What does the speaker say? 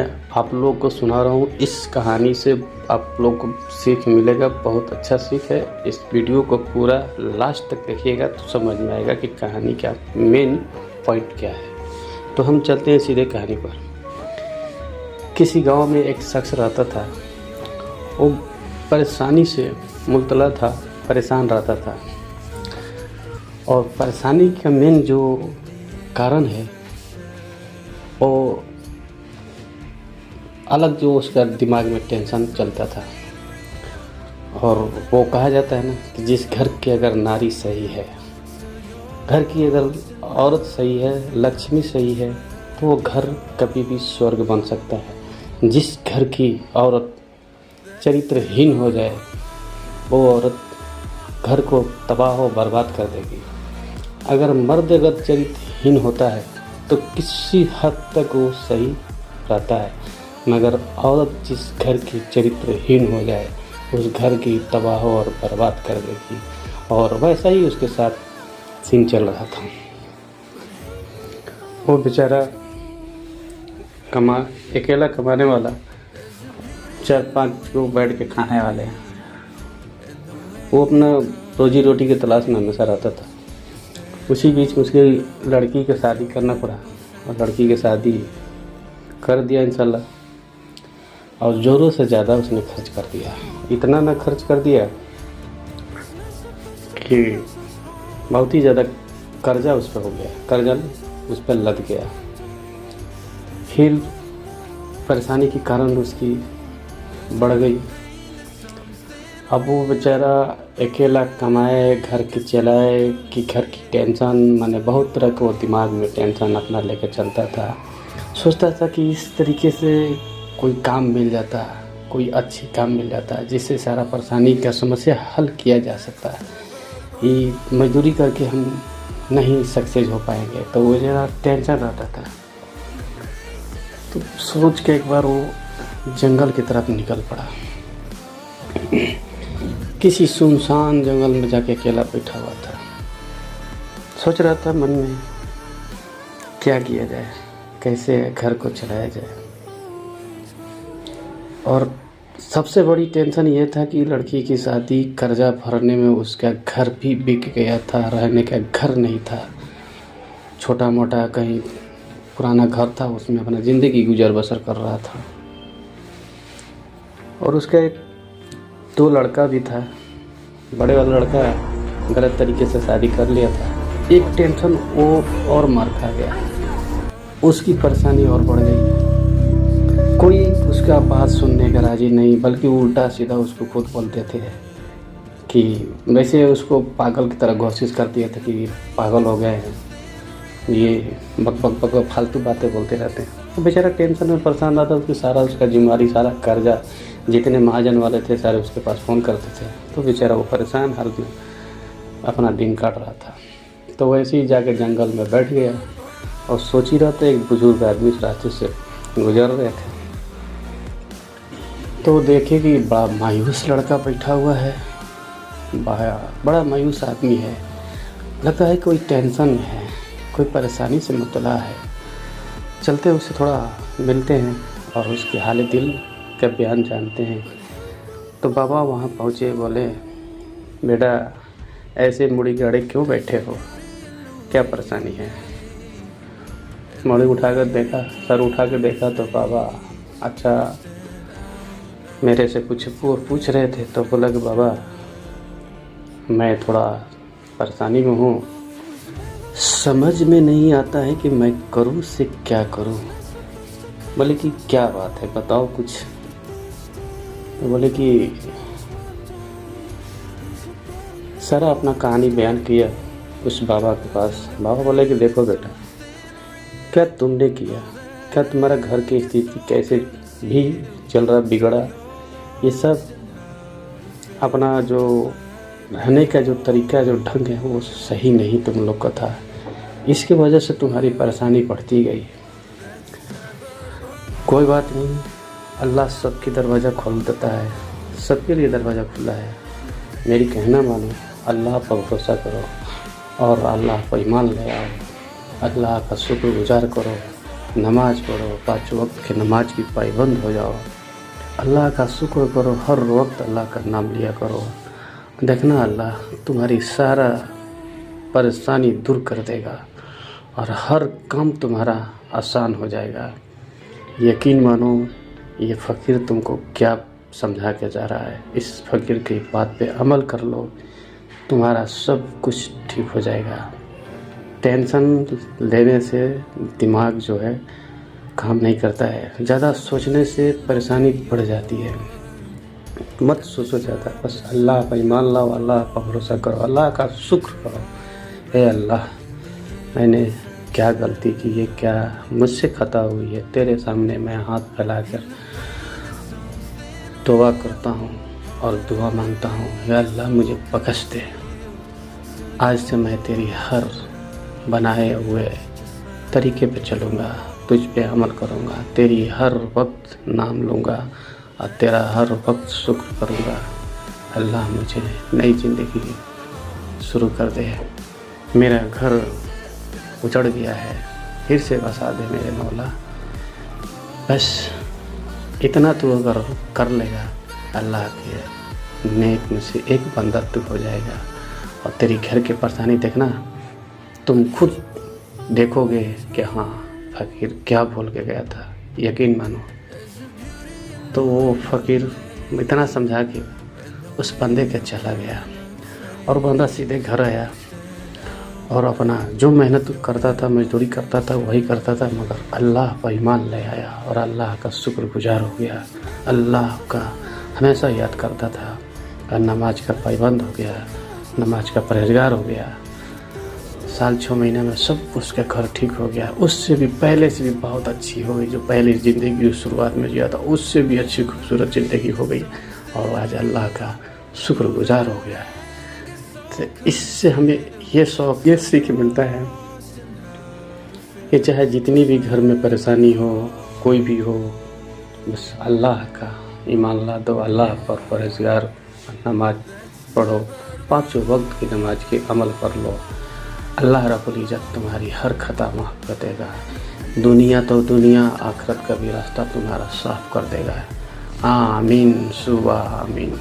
मैं आप लोगों को सुना रहा हूँ। इस कहानी से आप लोग को सीख मिलेगा, बहुत अच्छा सीख है। इस वीडियो को पूरा लास्ट तक देखिएगा तो समझ में आएगा कि कहानी क्या, मेन पॉइंट क्या है। तो हम चलते हैं सीधे कहानी पर। किसी गांव में एक शख्स रहता था। वो परेशानी से मुब्तला था, परेशान रहता था। और परेशानी का मेन जो कारण है वो अलग, जो उसका दिमाग में टेंशन चलता था। और वो कहा जाता है ना कि जिस घर की अगर नारी सही है, घर की अगर औरत सही है, लक्ष्मी सही है, तो वो घर कभी भी स्वर्ग बन सकता है। जिस घर की औरत चरित्रहीन हो जाए, वो औरत घर को तबाह हो बर्बाद कर देगी। अगर मर्द अगर चरित्रहीन होता है तो किसी हद तक वो सही रहता है, मगर औरत जिस घर की चरित्रहीन हो जाए, उस घर की तबाह और बर्बाद कर देगी। और वैसा ही उसके साथ सीन चल रहा था। वो बेचारा अकेला कमाने वाला, 4-5 लोग बैठ के खाने वाले, वो अपना रोजी रोटी की तलाश में हमेशा रहता था। उसी बीच में उसकी लड़की की शादी करना पड़ा और लड़की की शादी कर दिया इंशाल्लाह। और ज़रूरत से ज़्यादा उसने खर्च कर दिया। इतना ना खर्च कर दिया कि बहुत ही ज़्यादा कर्जा उस पर हो गया, कर्जा उस पर लद गया। फिर परेशानी के कारण उसकी बढ़ गई। अब वो बेचारा अकेला कमाए, घर के चलाए कि घर की टेंशन, माने बहुत तरह के वो दिमाग में टेंशन अपना लेके चलता था। सोचता था कि इस तरीके से कोई काम मिल जाता, कोई अच्छी काम मिल जाता जिससे सारा परेशानी का समस्या हल किया जा सकता है। ये मजदूरी करके हम नहीं सक्सेस हो पाएंगे, तो वो ज़रा टेंशन रहता था। तो सोच के एक बार वो जंगल की तरफ निकल पड़ा। किसी सुनसान जंगल में जाके अकेला बैठा हुआ था। सोच रहा था मन में क्या किया जाए, कैसे घर को चलाया जाए। और सबसे बड़ी टेंशन ये था कि लड़की की शादी, कर्जा भरने में उसका घर भी बिक गया था, रहने का घर नहीं था। छोटा मोटा कहीं पुराना घर था, उसमें अपना ज़िंदगी गुजर बसर कर रहा था। और उसका एक 2 लड़का भी था। बड़े वाला लड़का गलत तरीके से शादी कर लिया था। एक टेंशन वो और मार खा गया, उसकी परेशानी और बढ़ गई। कोई उसका बात सुनने का राजी नहीं, बल्कि उल्टा सीधा उसको खुद बोलते थे कि वैसे उसको पागल की तरह घोषित कर दिया था कि पागल हो गए हैं, ये बक बक बक फालतू बातें बोलते रहते हैं। तो बेचारा टेंशन में परेशान रहा था। उसकी सारा उसका जिम्मेवारी, सारा कर्जा, जितने महाजन वाले थे सारे उसके पास फ़ोन करते थे। तो बेचारा वो परेशान हाल में अपना दिन काट रहा था। तो वैसे ही जाके जंगल में बैठ गया और सोच ही रहा था। एक बुजुर्ग आदमी इस रास्ते से गुजर रहे थे, तो देखे कि बड़ा मायूस लड़का बैठा हुआ है। बड़ा मायूस आदमी है, लगता है कोई टेंशन में है, कोई परेशानी से मुब्तला है। चलते उससे थोड़ा मिलते हैं और उसके हाल दिल का बयान जानते हैं। तो बाबा वहाँ पहुँचे, बोले बेटा ऐसे मुड़ी गाड़ी क्यों बैठे हो, क्या परेशानी है। मुड़ी उठाकर देखा, सर उठा कर देखा तो बाबा अच्छा मेरे से कुछ पूछ रहे थे। तो बोला कि बाबा मैं थोड़ा परेशानी में हूँ, समझ में नहीं आता है कि मैं करूँ से क्या करूँ। बोले कि क्या बात है, बताओ कुछ। तो बोले कि सारा अपना कहानी बयान किया उस बाबा के पास। बाबा बोले कि देखो बेटा, क्या तुमने किया, क्या तुम्हारा घर की स्थिति कैसे भी चल रहा, बिगड़ा, ये सब अपना जो रहने का जो तरीका, जो ढंग है, वो सही नहीं तुम लोग का था। इसकी वजह से तुम्हारी परेशानी बढ़ती गई। कोई बात नहीं, अल्लाह सबकी दरवाज़ा खोल देता है, सबके लिए दरवाज़ा खुला है। मेरी कहना मानो, अल्लाह पर भरोसा करो और अल्लाह पर ईमान ले आओ, अल्लाह का शुक्रगुजार करो नमाज़ पढ़ो, 5 वक्त की नमाज की पाबंद हो जाओ, अल्लाह का शुक्र करो, हर वक्त अल्लाह का नाम लिया करो। देखना अल्लाह तुम्हारी सारा परेशानी दूर कर देगा और हर काम तुम्हारा आसान हो जाएगा। यकीन मानो, ये फ़कीर तुमको क्या समझा के जा रहा है, इस फ़कीर की बात पे अमल कर लो, तुम्हारा सब कुछ ठीक हो जाएगा। टेंशन लेने से दिमाग जो है काम नहीं करता है, ज़्यादा सोचने से परेशानी बढ़ जाती है। मत सोचो ज़्यादा, बस अल्लाह पर ईमान लाओ, अल्लाह पर भरोसा करो, अल्लाह का शुक्र करो। हे अल्लाह, मैंने क्या गलती की है, क्या मुझसे खता हुई है, तेरे सामने मैं हाथ फैलाकर तौबा करता हूँ और दुआ मांगता हूँ। हे अल्लाह, मुझे बख्श दे। आज से मैं तेरी हर बनाए हुए तरीके पे चलूँगा, तुझ पे अमल करूँगा, तेरी हर वक्त नाम लूँगा और तेरा हर वक्त शुक्र करूँगा। अल्लाह, मुझे नई ज़िंदगी शुरू कर दे। मेरा घर उजड़ गया है, फिर से बसा दे मेरे मौला। बस इतना तू अगर कर लेगा, अल्लाह के नेक में से एक बंदा तू हो जाएगा और तेरी घर की परेशानी देखना, तुम खुद देखोगे कि हाँ फ़कीर क्या बोल के गया था। यकीन मानो। तो वो फ़कीर इतना समझा कि उस बंदे के चला गया और बंदा सीधे घर आया और अपना जो मेहनत करता था, मजदूरी करता था, वही करता था, मगर अल्लाह पर ईमान ले आया और अल्लाह का शुक्रगुजार हो गया। अल्लाह का हमेशा याद करता था और नमाज का पाबंद हो गया, नमाज का परहेज़गार हो गया। साल 6 महीने में सब उसका घर ठीक हो गया। उससे भी पहले से भी बहुत अच्छी हो गई। जो पहले ज़िंदगी की शुरुआत में जिया था, उससे भी अच्छी खूबसूरत ज़िंदगी हो गई और आज अल्लाह का शुक्रगुजार हो गया। तो इससे हमें ये सीख मिलता है कि चाहे जितनी भी घर में परेशानी हो, कोई भी हो, बस अल्लाह का ईमान ला दो, अल्लाह पर परहेज़गार नमाज पढ़ो, 5 वक्त की नमाज के अमल कर लो। अल्लाह रब्बुल इज़्ज़त तुम्हारी हर खता माफ़ कर देगा। दुनिया तो दुनिया, आखिरत का भी रास्ता तुम्हारा साफ कर देगा। आमीन सुबह आमीन।